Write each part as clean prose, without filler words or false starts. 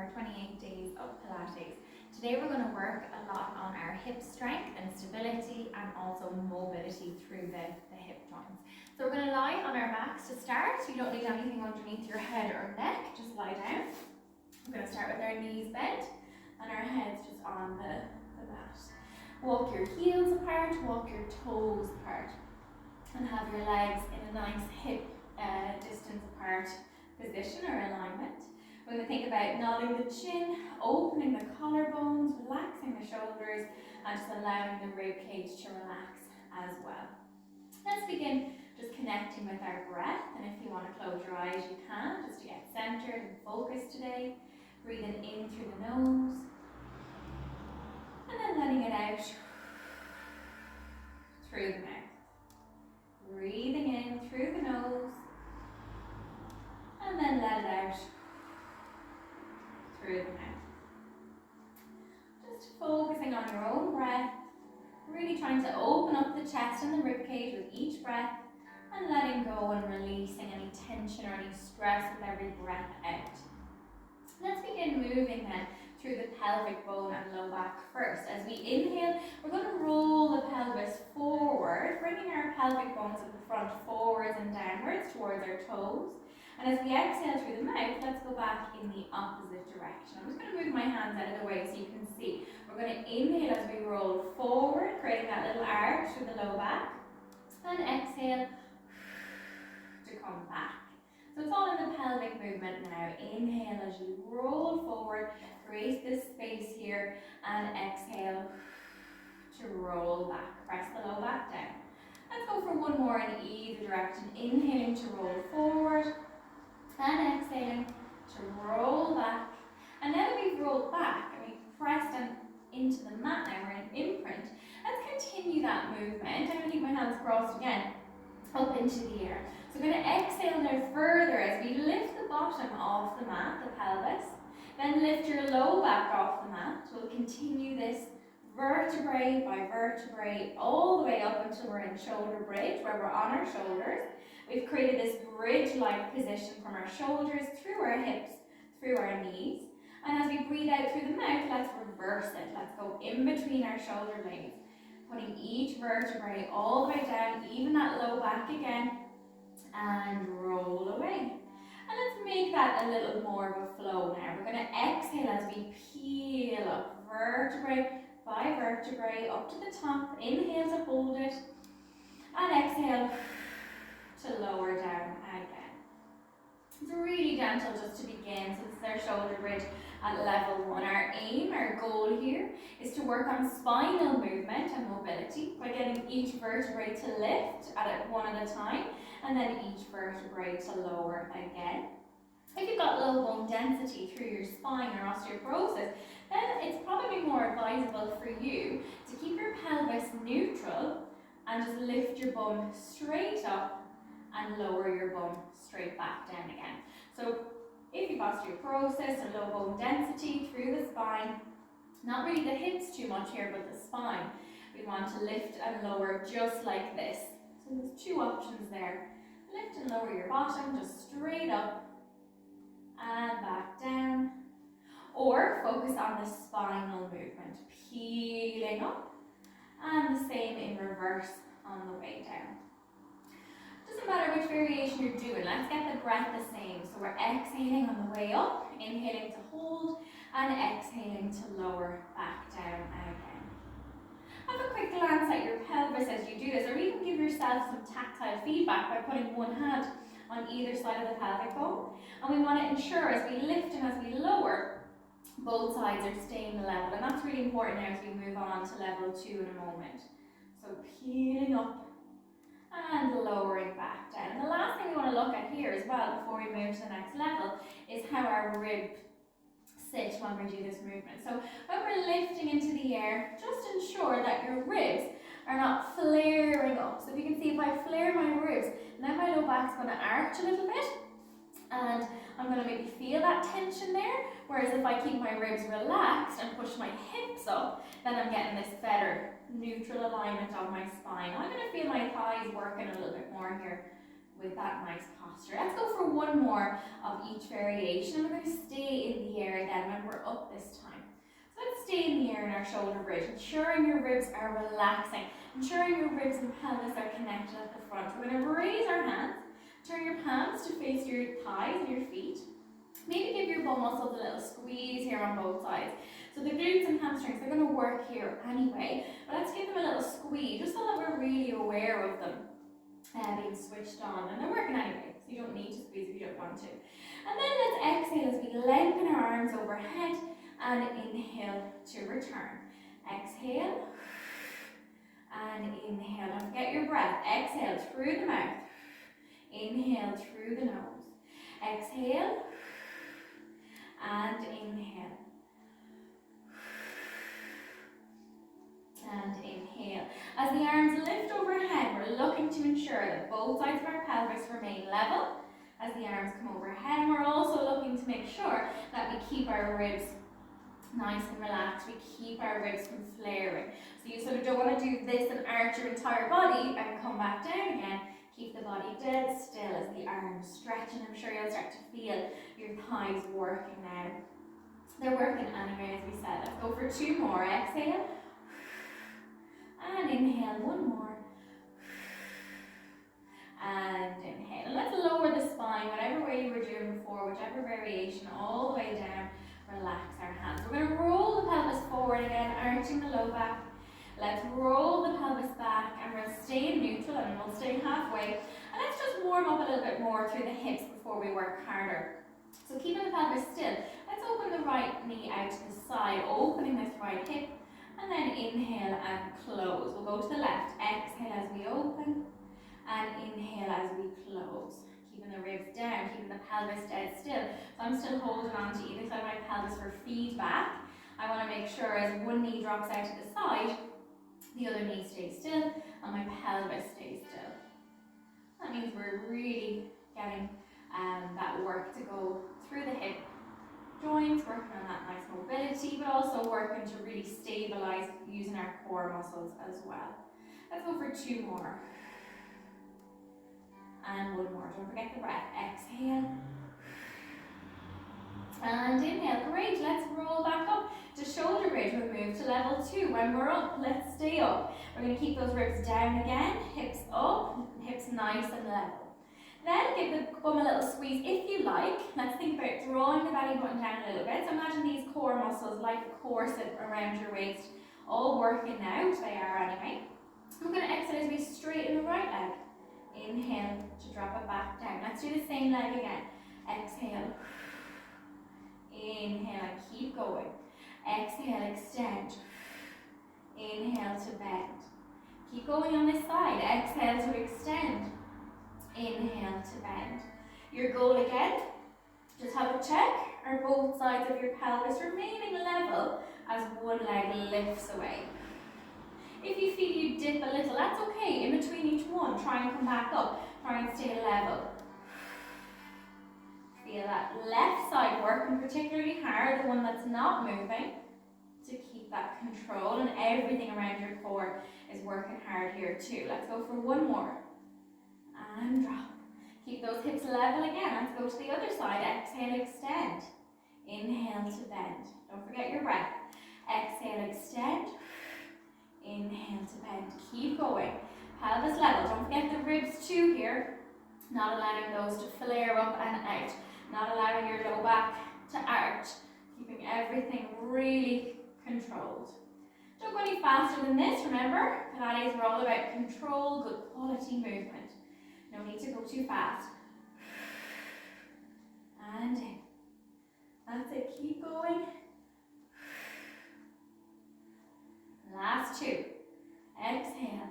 our 28 days of Pilates. Today we're going to work a lot on our hip strength and stability and also mobility through the hip joints. So we're going to lie on our backs to start. You don't need anything underneath your head or neck, just lie down. We're going to start with our knees bent and our heads just on the mat. Walk your heels apart, walk your toes apart, and have your legs in a nice hip distance apart position or alignment. We're going to think about nodding the chin, opening the collarbones, relaxing the shoulders, and just allowing the rib cage to relax as well. Let's begin just connecting with our breath, and if you want to close your eyes you can, just to get centered and focused today. Breathing in through the nose, and then letting it out through the mouth. Breathing in through the nose, and then let it out through the mouth. Just focusing on your own breath, really trying to open up the chest and the rib cage with each breath, and letting go and releasing any tension or any stress with every breath out. Let's begin moving then through the pelvic bone and low back first. As we inhale, we're going to roll the pelvis forward, bringing our pelvic bones at the front forwards and downwards towards our toes. And as we exhale through the mouth, let's go back in the opposite direction. I'm just going to move my hands out of the way so you can see. We're going to inhale as we roll forward, creating that little arch through the low back. And exhale to come back. So it's all in the pelvic movement now. Inhale as you roll forward, create this space here, and exhale to roll back. Press the low back down. Let's go for one more in either direction. Inhaling to roll forward, and exhaling to roll back. And now that we've rolled back and we've pressed into the mat now, we're in imprint, let's continue that movement. I'm going to keep my hands crossed again, up into the air. So we're going to exhale now further as we lift the bottom off the mat, the pelvis. Then lift your low back off the mat. We'll continue this vertebrae by vertebrae all the way up until we're in shoulder bridge, where we're on our shoulders. We've created this bridge-like position from our shoulders through our hips, through our knees. And as we breathe out through the mouth, let's reverse it. Let's go in between our shoulder blades, putting each vertebrae all the way down, even that low back again, and roll away. And let's make that a little more of a flow now. We're going to exhale as we peel up vertebrae by vertebrae up to the top. Inhale to hold it, and exhale to lower down again. It's really gentle just to begin. So this is our shoulder bridge at level 1. Our aim, our goal here is to work on spinal movement and mobility by getting each vertebrae to lift at it one at a time, and then each vertebrae to lower again. If you've got low bone density through your spine or osteoporosis, then it's probably more advisable for you to keep your pelvis neutral and just lift your bum straight up and lower your bum straight back down again. So if you've osteoporosis or low bone density through the spine, not really the hips too much here, but the spine, we want to lift and lower just like this. So there's two options there. Lift and lower your bottom just straight up and back down, or focus on the spinal movement, peeling up, and the same in reverse on the way down. Doesn't matter which variation you're doing, let's get the breath the same. So we're exhaling on the way up, inhaling to hold, and exhaling to lower back down again. Have a quick glance at your pelvis as you do this, or even give yourself some tactile feedback by putting one hand on either side of the pelvic bone. And we want to ensure as we lift and as we lower, both sides are staying level. And that's really important now as we move on to level 2 in a moment. So peeling up and lowering back down. And the last thing we want to look at here as well before we move to the next level is how our rib sit when we do this movement. So when we're lifting into the air, just ensure that your ribs are not flaring up. So if you can see, if I flare my ribs, now my low back's going to arch a little bit, and I'm going to maybe feel that tension there. Whereas if I keep my ribs relaxed and push my hips up, then I'm getting this better neutral alignment on my spine. I'm going to feel my thighs working a little bit more here with that nice posture. Let's go for one more of each variation, and we're going to stay in the air again when we're up this time. So let's stay in the air in our shoulder bridge, ensuring your ribs are relaxing, ensuring your ribs and pelvis are connected at the front. We're going to raise our hands, turn your palms to face your thighs and your feet. Maybe give your bum muscles a little squeeze here on both sides. So the glutes and hamstrings, they're going to work here anyway, but let's give them a little squeeze just so that we're really aware of them being switched on. And they're working anyway, so you don't need to squeeze if you don't want to. And then let's exhale as we lengthen our arms overhead and inhale to return. Exhale and inhale. Don't forget your breath. Exhale through the mouth. Inhale through the nose. Exhale and inhale. And inhale. As the arms lift overhead, we're looking to ensure that both sides of our pelvis remain level as the arms come overhead, and we're also looking to make sure that we keep our ribs nice and relaxed. We keep our ribs from flaring. So you sort of don't want to do this and arch your entire body and come back down again. Keep the body dead still as the arms stretch, and I'm sure you'll start to feel your thighs working now. They're working anyway, as we said. Let's go for two more. Exhale. And inhale, one more. And inhale. And let's lower the spine, whatever way you were doing before, whichever variation, all the way down. Relax our hands. We're going to roll the pelvis forward again, arching the low back. Let's roll the pelvis back, and we'll stay in neutral, and we'll stay halfway. And let's just warm up a little bit more through the hips before we work harder. So keeping the pelvis still, let's open the right knee out to the side, opening this right hip. And then inhale and close. We'll go to the left. Exhale as we open. And inhale as we close. Keeping the ribs down, keeping the pelvis dead still. So I'm still holding on to either side of my pelvis for feedback. I want to make sure as one knee drops out to the side, the other knee stays still and my pelvis stays still. That means we're really getting that work to go through the hip joints, working on that nice mobility, but also working to really stabilize using our core muscles as well. Let's go for two more. And one more. Don't forget the breath. Exhale. And inhale. Great. Let's roll back up to shoulder bridge. We'll move to level 2. When we're up, let's stay up. We're going to keep those ribs down again. Hips up. Hips nice and level. Then give the bum a little squeeze if you like. Let's think about drawing the belly button down a little bit. So imagine these core muscles like a corset around your waist, all working out. They are anyway. We're going to exhale as we straighten the right leg. Inhale to drop it back down. Let's do the same leg again. Exhale. Inhale and keep going. Exhale, extend. Inhale to bend. Keep going on this side. Exhale to extend. Inhale to bend. Your goal again, just have a check. Are both sides of your pelvis remaining level as one leg lifts away? If you feel you dip a little, that's okay. In between each one, try and come back up. Try and stay level. Feel that left side working particularly hard, the one that's not moving, to keep that control, and everything around your core is working hard here too. Let's go for one more. And drop. Keep those hips level again. Let's go to the other side. Exhale, extend. Inhale to bend. Don't forget your breath. Exhale, extend. Inhale to bend. Keep going. Pelvis level. Don't forget the ribs too here. Not allowing those to flare up and out. Not allowing your low back to arch. Keeping everything really controlled. Don't go any faster than this. Remember, Pilates are all about control, good quality movement. No need to go too fast. And in. That's it. Keep going. Last two. Exhale.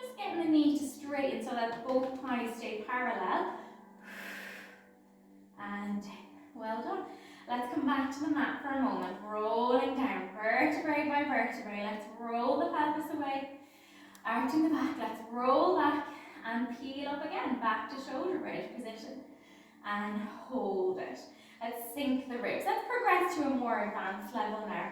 Just getting the knee to straighten so that both thighs stay parallel. And well done. Let's come back to the mat for a moment. Rolling down, vertebrae by vertebrae. Let's roll the pelvis away. Arching the back. Let's roll back and peel up again. Back to shoulder bridge position. And hold it. Let's sink the ribs. Let's progress to a more advanced level now.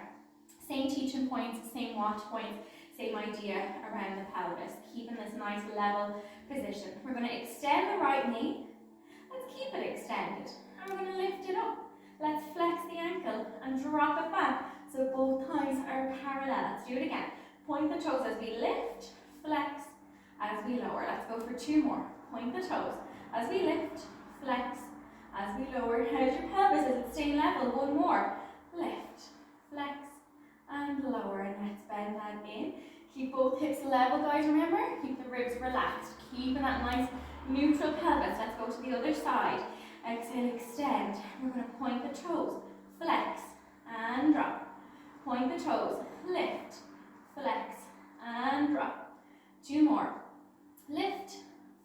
Same teaching points, same watch points, Same idea around the pelvis, keeping this nice level position. We're going to extend the right knee. Let's keep it extended. And we're going to lift it up. Let's flex the ankle and drop it back so both thighs are parallel. Let's do it again. Point the toes as we lift, flex, as we lower. Let's go for 2 more. Point the toes as we lift, flex, as we lower. How's your pelvis? Is it staying level? 1 more. Lift, flex, and lower. And let's bend that in. Keep both hips level, guys, remember? Keep the ribs relaxed. Keeping that nice neutral pelvis. Let's go to the other side. Exhale, extend. We're going to point the toes, flex, and drop. Point the toes, lift, flex, and drop. 2 more. Lift,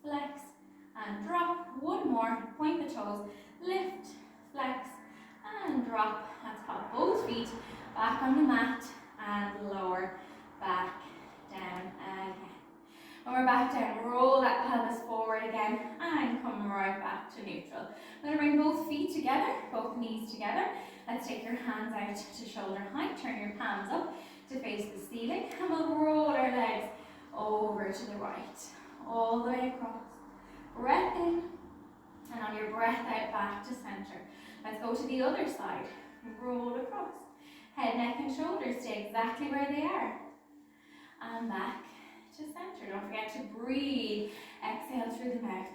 flex, and drop. 1 more. Point the toes, lift, flex, and drop. Let's pop both feet back on the mat and lower back down again. When we're back down, roll that pelvis forward again and come right back to neutral. I'm going to bring both feet together, both knees together. Let's take your hands out to shoulder height. Turn your palms up to face the ceiling. And we'll roll our legs over to the right, all the way across. Breath in, and on your breath out, back to center. Let's go to the other side. Roll across. Head, neck, and shoulders stay exactly where they are. And back to center. Don't forget to breathe. Exhale through the mouth.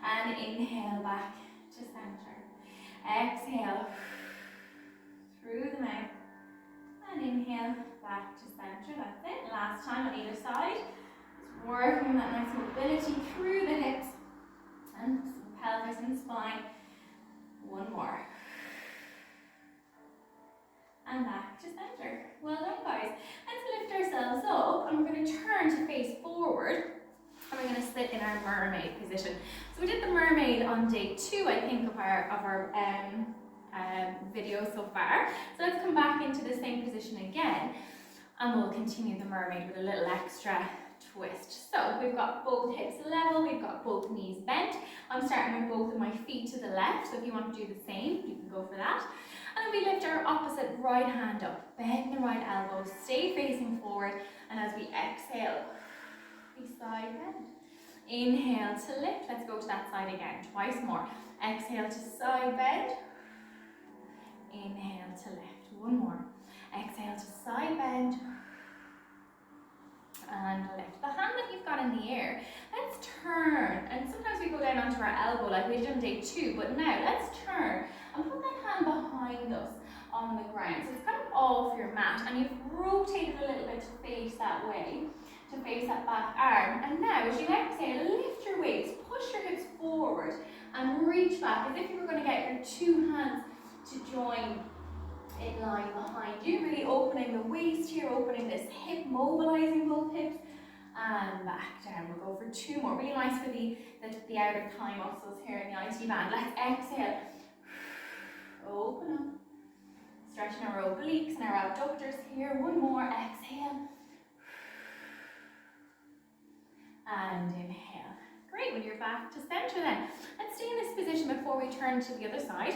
And inhale back to center. Exhale through the mouth. And inhale back to center. That's it. Last time on either side. Just working that nice mobility through the hips and pelvis and spine. 1 more. And back to center. Well done, guys. Let's lift ourselves up and we're going to turn to face forward and we're going to sit in our mermaid position. So we did the mermaid on day 2, I think, of our video so far. So let's come back into the same position again and we'll continue the mermaid with a little extra twist. So we've got both hips level, we've got both knees bent. I'm starting with both of my feet to the left, so if you want to do the same, you can go for that. And then we lift our opposite right hand up, bend the right elbow, stay facing forward, and as we exhale, we side bend. Inhale to lift, let's go to that side again, twice more. Exhale to side bend, inhale to lift, 1 more. Exhale to side bend, and lift. The hand that you've got in the air, let's turn, and sometimes we go down onto our elbow like we did on day 2, but now let's turn and put that hand behind us on the ground. So it's kind of off your mat and you've rotated a little bit to face that way, to face that back arm. And now as you exhale, lift your weights, push your hips forward and reach back as if you were going to get your 2 hands to join in line behind you, really opening the waist here, opening this hip, mobilizing both hips, and back down. We'll go for 2 more. Really nice for the outer thigh muscles here in the IT band. Let's exhale. Open up. Stretching our obliques and our abductors here. 1 more. Exhale. And inhale. Great. When you're back to center then, let's stay in this position before we turn to the other side.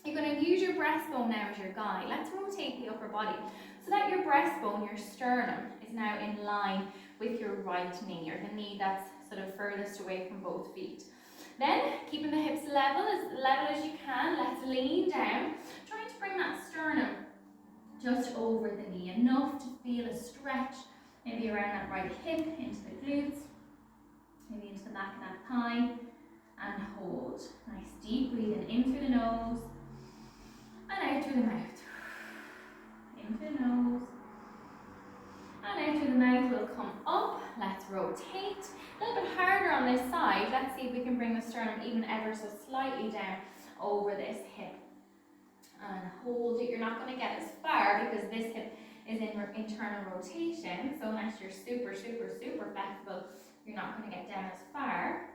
You're going to use your breastbone now as your guide. Let's rotate the upper body so that your breastbone, your sternum, is now in line with your right knee, or the knee that's sort of furthest away from both feet. Then, keeping the hips level as you can, let's lean down, trying to bring that sternum just over the knee, enough to feel a stretch, maybe around that right hip, into the glutes, maybe into the back of that thigh, and hold. Nice deep breathing in through the nose, and out through the mouth. In through the nose, and out through the mouth. We'll come up. Let's rotate. A little bit harder on this side. Let's see if we can bring the sternum even ever so slightly down over this hip. And hold it. You're not going to get as far because this hip is in internal rotation. So unless you're super, super, super flexible, you're not going to get down as far.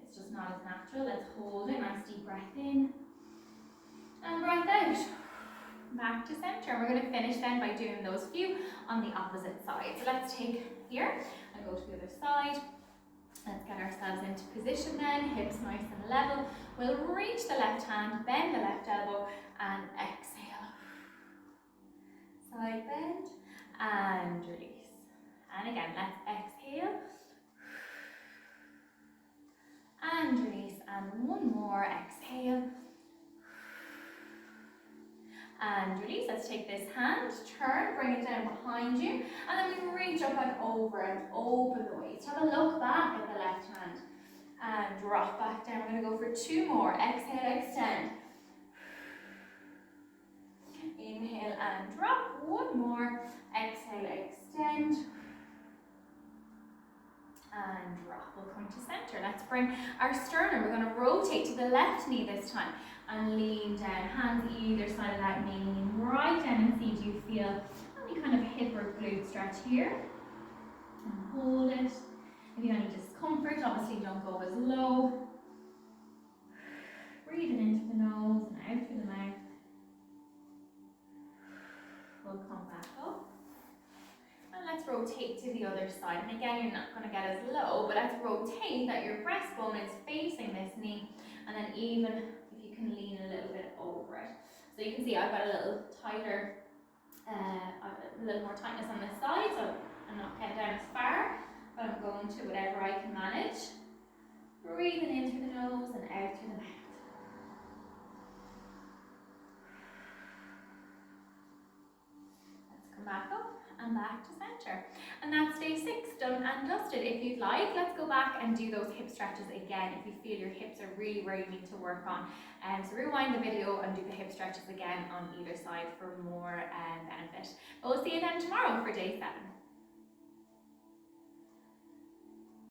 It's just not as natural. Let's hold it. Nice deep breath in. And breath out. Back to center. And we're going to finish then by doing those few on the opposite side. So let's take here and go to the other side. Let's get ourselves into position then. Hips nice and level. We'll reach the left hand, bend the left elbow, and exhale. side bend and release. And again, let's exhale and release, and one more, exhale and release. Let's take this hand, turn, bring it down behind you, and then we reach up and over and open the waist. Have a look back at the left hand and drop back down. We're going to go for two more. Exhale, extend. Inhale and drop. One more. Exhale, extend. And drop. We'll come to center. Let's bring our sternum. We're going to rotate to the left knee this time and lean down. Hands either side of that knee. Lean right down and see, do you feel any kind of hip or glute stretch here? And hold it. If you have any discomfort, obviously don't go as low. Breathing into the nose and out through the mouth. We'll come back up. And let's rotate to the other side. And again, you're not going to get as low, but let's rotate that your breastbone is facing this knee. And then even if you can lean a little bit over it. So you can see I've got a little tighter, a little more tightness on this side, so I'm not getting down as far, but I'm going to whatever I can manage. Breathing in through the nose and out through the mouth. Let's come back up and back to center. And that's day 6 done and dusted. If you'd like, let's go back and do those hip stretches again if you feel your hips are really where you need to work on. So rewind the video and do the hip stretches again on either side for more benefit. But we'll see you then tomorrow for day 7.